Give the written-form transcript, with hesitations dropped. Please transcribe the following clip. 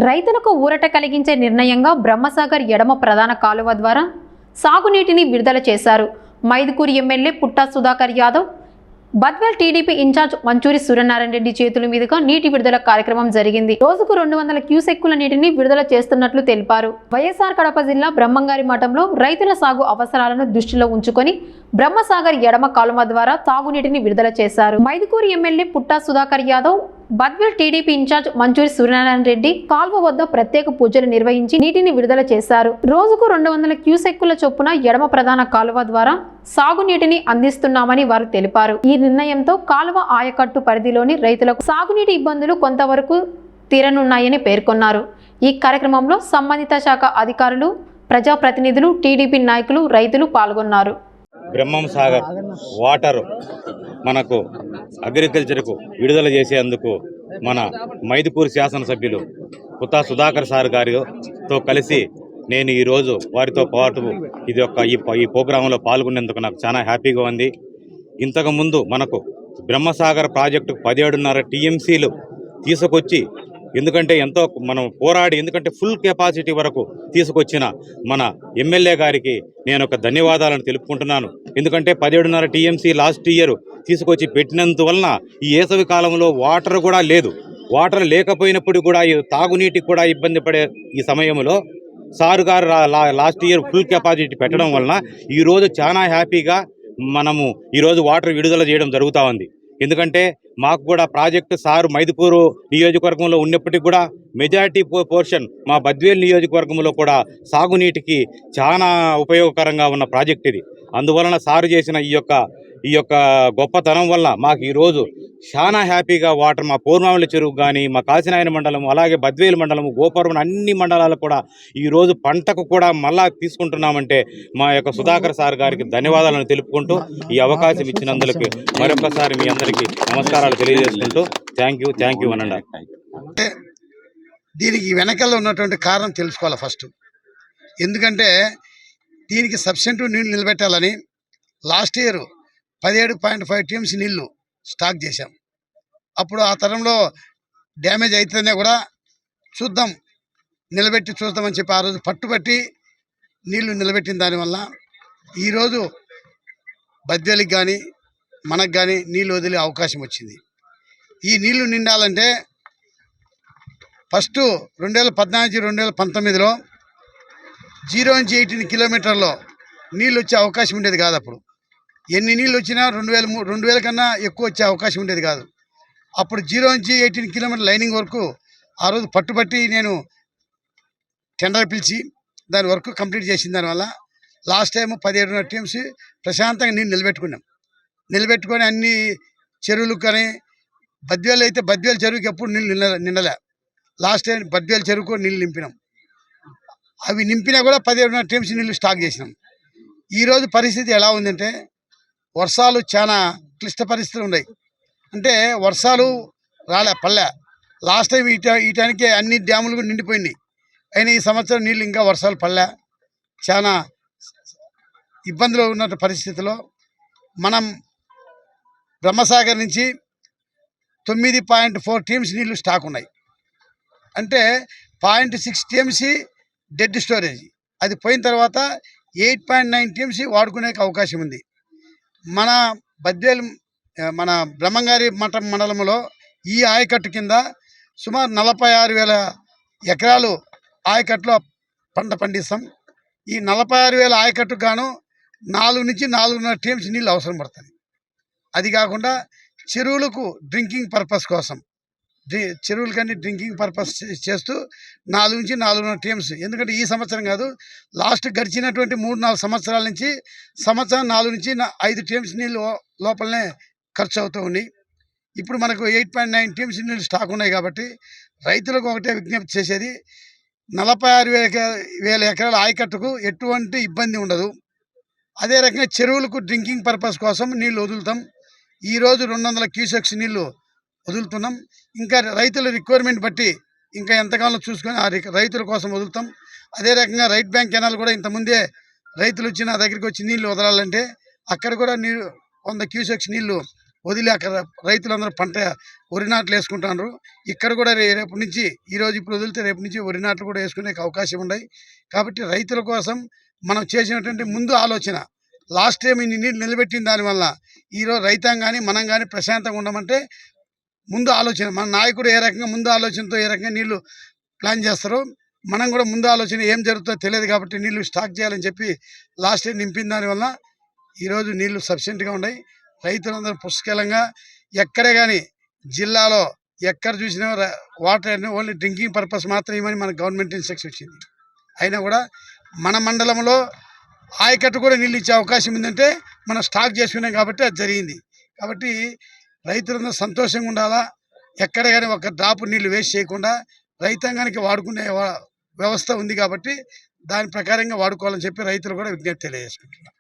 రైతులకు ఊరట కలిగించే నిర్ణయంగా బ్రహ్మసాగర్ ఎడమ ప్రధాన కాలువ ద్వారా సాగునీటిని విడుదల చేశారు. మైదుకూరు ఎమ్మెల్యే పుట్టా సుధాకర్ యాదవ్, బద్వేల్ టీడీపీ ఇన్ఛార్జ్ మంచూరి సూర్యనారాయణ రెడ్డి చేతుల మీదుగా నీటి విడుదల కార్యక్రమం జరిగింది. రోజుకు 200 క్యూసెక్కుల నీటిని విడుదల చేస్తున్నట్లు తెలిపారు. వైఎస్ఆర్ కడప జిల్లా బ్రహ్మంగారి మఠంలో రైతుల సాగు అవసరాలను దృష్టిలో ఉంచుకొని బ్రహ్మసాగర్ ఎడమ కాలువ ద్వారా తాగునీటిని విడుదల చేశారు. మైదుకూరు ఎమ్మెల్యే పుట్టా సుధాకర్ యాదవ్, బద్వేల్ టీడీపీ ఇన్ఛార్జ్ మంచూరి సూర్యనారాయణ రెడ్డి కాల్వ వద్ద ప్రత్యేక పూజలు నిర్వహించి నీటిని విడుదల చేశారు. రోజుకు 200 క్యూసెక్కుల చొప్పున ఎడమ ప్రధాన కాలువ ద్వారా సాగునీటిని అందిస్తున్నామని వారు తెలిపారు. ఈ నిర్ణయంతో కాలువ ఆయకట్టు పరిధిలోని రైతులకు సాగునీటి ఇబ్బందులు కొంతవరకు తీరనున్నాయని పేర్కొన్నారు. ఈ కార్యక్రమంలో సంబంధిత శాఖ అధికారులు, ప్రజాప్రతినిధులు, టీడీపీ నాయకులు, రైతులు పాల్గొన్నారు. బ్రహ్మంసాగర్ వాటర్ మనకు అగ్రికల్చర్కు విడుదల చేసేందుకు మన మైదుకూరు శాసనసభ్యులు పుట్టా సుధాకర్ సార్ గారితో కలిసి నేను ఈరోజు వారితో పాటు ఈ ప్రోగ్రాంలో పాల్గొనేందుకు నాకు చాలా హ్యాపీగా ఉంది. ఇంతకుముందు మనకు బ్రహ్మసాగర్ ప్రాజెక్టుకు 17.5 టీఎంసీలు తీసుకొచ్చి, ఎందుకంటే ఎంతో మనం పోరాడి, ఎందుకంటే ఫుల్ కెపాసిటీ వరకు తీసుకొచ్చిన మన ఎమ్మెల్యే గారికి నేను ఒక ధన్యవాదాలను తెలుపుకుంటున్నాను. ఎందుకంటే 17.5 టీఎంసీ లాస్ట్ ఇయర్ తీసుకొచ్చి పెట్టినందువలన ఈ వేసవి కాలంలో వాటర్ కూడా లేదు. వాటర్ లేకపోయినప్పుడు కూడా ఈ తాగునీటికి కూడా ఇబ్బంది పడే ఈ సమయంలో సారు గారు లాస్ట్ ఇయర్ ఫుల్ కెపాసిటీ పెట్టడం వలన ఈరోజు చాలా హ్యాపీగా మనము ఈరోజు వాటర్ విడుదల చేయడం జరుగుతూ ఉంది. ఎందుకంటే మాకు కూడా ప్రాజెక్టు సారు మైదుకూరు నియోజకవర్గంలో ఉన్నప్పటికీ కూడా మెజారిటీ పోర్షన్ మా బద్వేల్ నియోజకవర్గంలో కూడా సాగునీటికి చాలా ఉపయోగకరంగా ఉన్న ప్రాజెక్ట్ ఇది. అందువలన సారు చేసిన ఈ యొక్క గొప్పతనం వల్ల మాకు ఈరోజు చాలా హ్యాపీగా వాటర్ మా పూర్మావళి చెరువు కానీ, మా కాశీనాయన మండలం, అలాగే బద్వేలు మండలం, గోపురం, అన్ని మండలాలు కూడా ఈరోజు పంటకు కూడా మళ్ళా తీసుకుంటున్నామంటే మా యొక్క సుధాకర్ సార్ గారికి ధన్యవాదాలను తెలుపుకుంటూ ఈ అవకాశం ఇచ్చినందుకు మరొకసారి మీ అందరికీ నమస్కారాలు తెలియజేసుకుంటూ థ్యాంక్ యూ అనండి. దీనికి వెనకాల ఉన్నటువంటి కారణం తెలుసుకోవాలి ఫస్ట్. ఎందుకంటే దీనికి సబ్సిడెంట్ నీళ్ళు నిలబెట్టాలని లాస్ట్ ఇయర్ 17.5 టీఎంసీ నీళ్లు స్టాక్ చేశాం. అప్పుడు ఆ తరంలో డ్యామేజ్ అయితేనే కూడా నిలబెట్టి చూద్దామని చెప్పి ఆ రోజు పట్టుబట్టి నీళ్లు నిలబెట్టిన దానివల్ల ఈరోజు బద్వేలికి కానీ మనకు కానీ నీళ్ళు వదిలే అవకాశం వచ్చింది. ఈ నీళ్లు నిండాలంటే ఫస్ట్ 2014-2019లో 0 నుంచి 18 కిలోమీటర్లో నీళ్ళు వచ్చే అవకాశం ఉండేది కాదు. అప్పుడు ఎన్ని నీళ్ళు వచ్చినా 2000 కన్నా ఎక్కువ వచ్చే అవకాశం ఉండేది కాదు. అప్పుడు 0 నుంచి 18 కిలోమీటర్ లైనింగ్ వరకు ఆ రోజు పట్టుబట్టి నేను టెండర్ పిలిచి దాని వర్క్ కంప్లీట్ చేసిన దానివల్ల లాస్ట్ టైం 17.5 టీఎంసీ ప్రశాంతంగా నీళ్ళు నిలబెట్టుకొని అన్ని చెరువులకు కానీ, బద్వేలు అయితే బద్వేలు చెరువుకి ఎప్పుడు నీళ్ళు నిండలే. లాస్ట్ టైం బద్వేలు చెరువుకు నీళ్ళు నింపినాం. అవి నింపినా కూడా 17.5 టీఎంసీ నీళ్ళు స్టాక్ చేసినాం. ఈరోజు పరిస్థితి ఎలా ఉందంటే వర్షాలు చాలా క్లిష్ట పరిస్థితులు ఉన్నాయి. అంటే వర్షాలు పల్లె లాస్ట్ టైం ఈ టైంకి అన్ని డ్యాములు కూడా నిండిపోయినాయి. అయినా ఈ సంవత్సరం నీళ్ళు ఇంకా వర్షాలు పల్లె చాలా ఇబ్బందులు ఉన్న పరిస్థితిలో మనం బ్రహ్మసాగర్ నుంచి 9.4 టీఎంసీ నీళ్ళు స్టాక్ ఉన్నాయి. అంటే 0.6 టీఎంసీ డెడ్ స్టోరేజ్. అది పోయిన తర్వాత 8.9 టీఎంసీ వాడుకునే అవకాశం ఉంది. మన బద్వేలు మన బ్రహ్మంగారి మఠం మండలంలో ఈ ఆయకట్టు కింద సుమారు 46,000 ఎకరాలు ఆయకట్టులో పంట పండిస్తాం. ఈ 46,000 ఆయకట్టుకు గాను 4 నుంచి 4.5 టీఎంసీ నీళ్ళు అవసరం పడుతుంది. అది కాకుండా చెరువులకు డ్రింకింగ్ పర్పస్ కోసం చెరువులకన్నీ డ్రింకింగ్ పర్పస్ చేస్తూ 4 నుంచి 4.5 టీఎంసీ. ఎందుకంటే ఈ సంవత్సరం కాదు, లాస్ట్ గడిచినటువంటి 3-4 సంవత్సరాల నుంచి సంవత్సరం 4 నుంచి 5 టీఎంసీ నీళ్ళు లోపలనే ఖర్చు అవుతూ ఉన్నాయి. ఇప్పుడు మనకు 8.9 టీఎంసీ నీళ్ళు స్టాక్ ఉన్నాయి. కాబట్టి రైతులకు ఒకటే విజ్ఞప్తి చేసేది, 46,000 ఎకరాల ఆయకట్టుకు ఎటువంటి ఇబ్బంది ఉండదు. అదే రకంగా చెరువులకు డ్రింకింగ్ పర్పస్ కోసం నీళ్ళు వదులుతాం. ఈరోజు 200 క్యూసెక్స్ నీళ్ళు వదులుతున్నాం. ఇంకా రైతుల రిక్వైర్మెంట్ బట్టి ఇంకా ఎంతకాలం చూసుకొని ఆ రైతుల కోసం వదులుతాం. అదే రకంగా రైట్ బ్యాంక్ కెనాల్ కూడా ఇంతకుముందే రైతులు వచ్చి నా దగ్గరికి వచ్చి నీళ్ళు వదలాలంటే అక్కడ కూడా 100 క్యూసెక్స్ నీళ్ళు వదిలి అక్కడ రైతులందరూ వరి నాట్లు వేసుకుంటున్నారు. ఇక్కడ కూడా రేపు నుంచి ఈరోజు ఇప్పుడు వదిలితే రేపు నుంచి వరి నాట్లు కూడా వేసుకునే అవకాశం ఉన్నాయి. కాబట్టి రైతుల కోసం మనం చేసినటువంటి ముందు ఆలోచన లాస్ట్ టైం ఇన్ని నీళ్ళు నిలబెట్టిన దానివల్ల ఈరోజు రైతాంగాన్ని మనం కానీ ప్రశాంతంగా ఉండమంటే ముందు ఆలోచన మన నాయకుడు ఏ రకంగా ముందు ఆలోచనతో ఏ రకంగా నీళ్లు ప్లాన్ చేస్తారో మనం కూడా ముందు ఆలోచన ఏం జరుగుతుందో తెలియదు కాబట్టి నీళ్లు స్టాక్ చేయాలని చెప్పి లాస్ట్ టైం నింపిన దానివల్ల ఈరోజు నీళ్లు సఫిషియెంట్గా ఉన్నాయి. రైతులందరూ పుష్కలంగా ఎక్కడే కానీ జిల్లాలో ఎక్కడ చూసినా వాటర్ ఓన్లీ డ్రింకింగ్ పర్పస్ మాత్రం ఇవ్వని మన గవర్నమెంట్ ఇన్స్ట్రక్షన్ వచ్చింది. అయినా కూడా మన మండలంలో ఆయకట్టు కూడా నీళ్ళు ఇచ్చే అవకాశం ఉందంటే మనం స్టాక్ చేసుకున్నాం కాబట్టి అది జరిగింది. కాబట్టి రైతులందరూ సంతోషంగా ఉండాలా. ఎక్కడ కానీ ఒక డ్రాప్ నీళ్లు వేస్ట్ చేయకుండా రైతాంగానికి వాడుకునే వ్యవస్థ ఉంది కాబట్టి దాని ప్రకారంగా వాడుకోవాలని చెప్పి రైతులు కూడా విజ్ఞప్తి తెలియజేసుకుంటున్నారు.